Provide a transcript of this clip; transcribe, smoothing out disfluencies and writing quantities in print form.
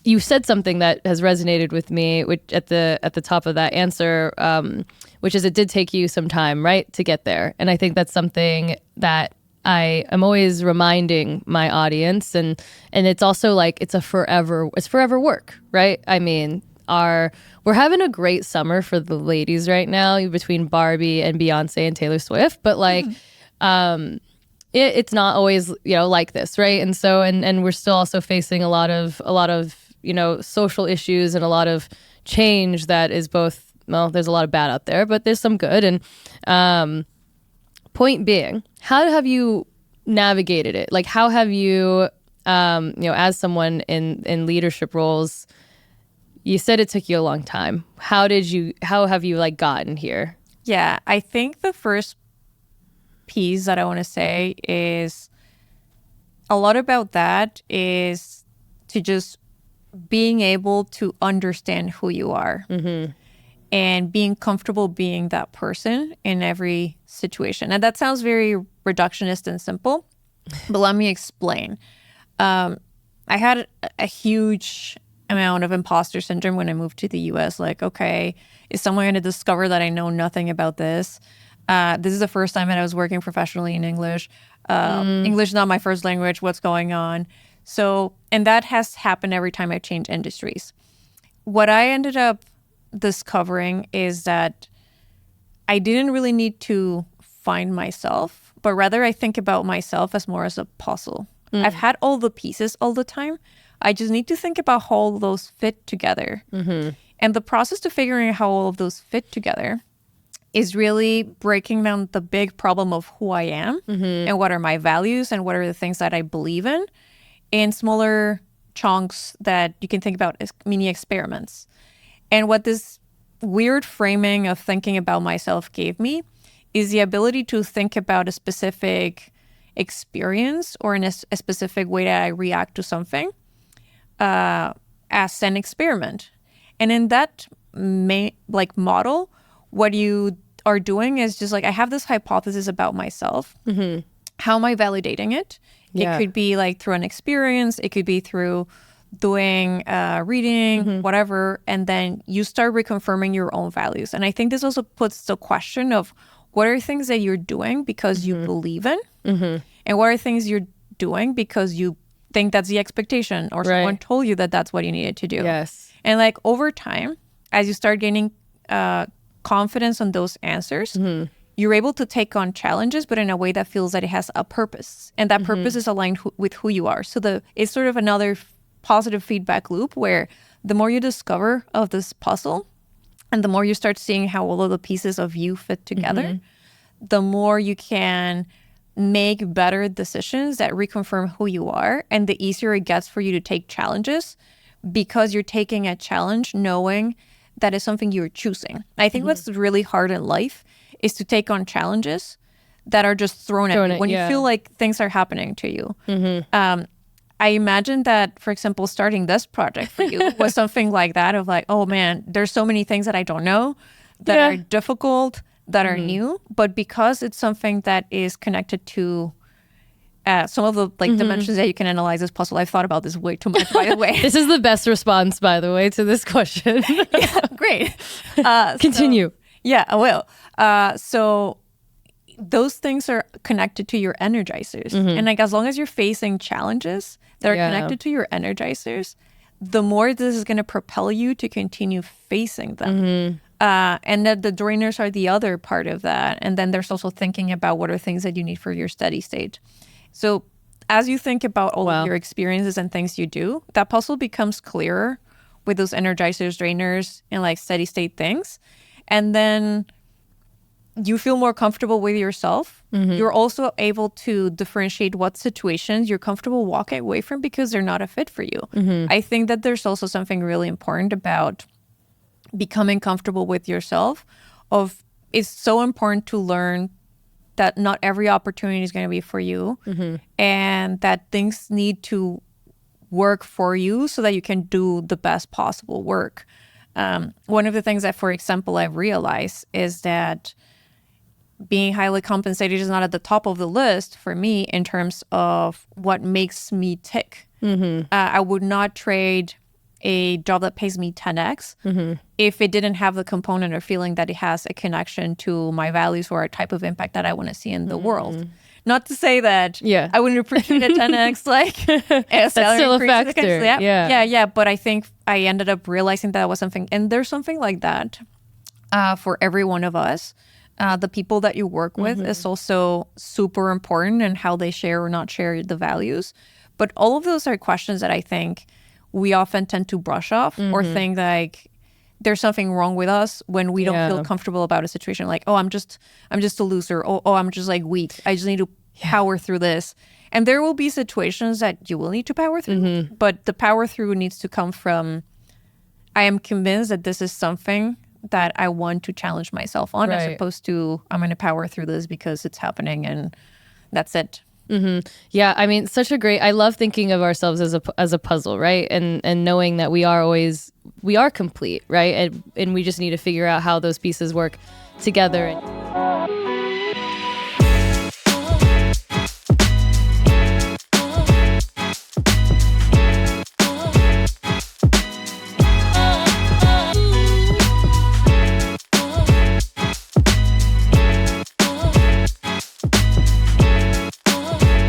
you said something that has resonated with me, which at the top of that answer, which is it did take you some time, right, to get there. And I think that's something that I am always reminding my audience, and it's also like it's forever work, right? I mean, we're having a great summer for the ladies right now between Barbie and Beyonce and Taylor Swift, but like it's not always like this, right? And so and we're still also facing a lot of social issues and a lot of change that is both, well, there's a lot of bad out there, but there's some good. And point being, how have you navigated it? Like, how have you, as someone in leadership roles, you said it took you a long time. How have you like gotten here? Yeah, I think the first piece that I want to say is a lot about that is to just being able to understand who you are and being comfortable being that person in every situation. And that sounds very reductionist and simple, but let me explain. I had a huge amount of imposter syndrome when I moved to the US. Like, okay, is someone going to discover that I know nothing about this? This is the first time that I was working professionally in English. English is not my first language. What's going on? So, and that has happened every time I change industries. What I ended up discovering is that I didn't really need to find myself, but rather I think about myself as more as a puzzle. I've had all the pieces all the time. I just need to think about how all those fit together. And the process to figuring out how all of those fit together is really breaking down the big problem of who I am and what are my values and what are the things that I believe in smaller chunks that you can think about as mini experiments. And what this weird framing of thinking about myself gave me is the ability to think about a specific experience or in a specific way that I react to something as an experiment. And in that model, what you are doing is just like, I have this hypothesis about myself. How am I validating it? Yeah. It could be like through an experience. It could be through doing reading, whatever. And then you start reconfirming your own values. And I think this also puts the question of what are things that you're doing because you believe in? And what are things you're doing because you think that's the expectation or someone told you that that's what you needed to do? Yes. And like over time, as you start gaining confidence on those answers, you're able to take on challenges, but in a way that feels that it has a purpose. And that purpose is aligned with who you are. So it's sort of another positive feedback loop where the more you discover of this puzzle and the more you start seeing how all of the pieces of you fit together, the more you can make better decisions that reconfirm who you are. And the easier it gets for you to take challenges because you're taking a challenge knowing that is something you're choosing. I think what's really hard in life is to take on challenges that are just thrown at you when you feel like things are happening to you. I imagine that, for example, starting this project for you was something like that of like, oh man, there's so many things that I don't know that are difficult, that are new, but because it's something that is connected to some of the dimensions that you can analyze this puzzle. I've thought about this way too much, by the way. This is the best response, by the way, to this question. Yeah, great. Continue. I will. So those things are connected to your energizers. And like as long as you're facing challenges that are connected to your energizers, the more this is going to propel you to continue facing them. And that the drainers are the other part of that. And then there's also thinking about what are things that you need for your steady state. So as you think about all of your experiences and things you do, that puzzle becomes clearer with those energizers, drainers, and like steady state things. And then you feel more comfortable with yourself. You're also able to differentiate what situations you're comfortable walking away from because they're not a fit for you. I think that there's also something really important about becoming comfortable with yourself. It's so important to learn that not every opportunity is going to be for you and that things need to work for you so that you can do the best possible work. One of the things that, for example, I've realized is that being highly compensated is not at the top of the list for me in terms of what makes me tick. I would not trade a job that pays me 10x if it didn't have the component or feeling that it has a connection to my values or a type of impact that I want to see in the world. Not to say that I wouldn't appreciate a 10x that's still a factor. Yeah. But I think I ended up realizing that was something, and there's something like that for every one of us. The people that you work with is also super important, and how they share or not share the values. But all of those are questions that I think we often tend to brush off or think like there's something wrong with us when we don't feel comfortable about a situation. Like, oh, I'm just a loser. Oh, I'm just like weak. I just need to power through this. And there will be situations that you will need to power through, but the power through needs to come from, I am convinced that this is something that I want to challenge myself on, as opposed to I'm going to power through this because it's happening and that's it. Yeah, I mean, I love thinking of ourselves as a puzzle, right? And knowing that we are complete, right? And we just need to figure out how those pieces work together.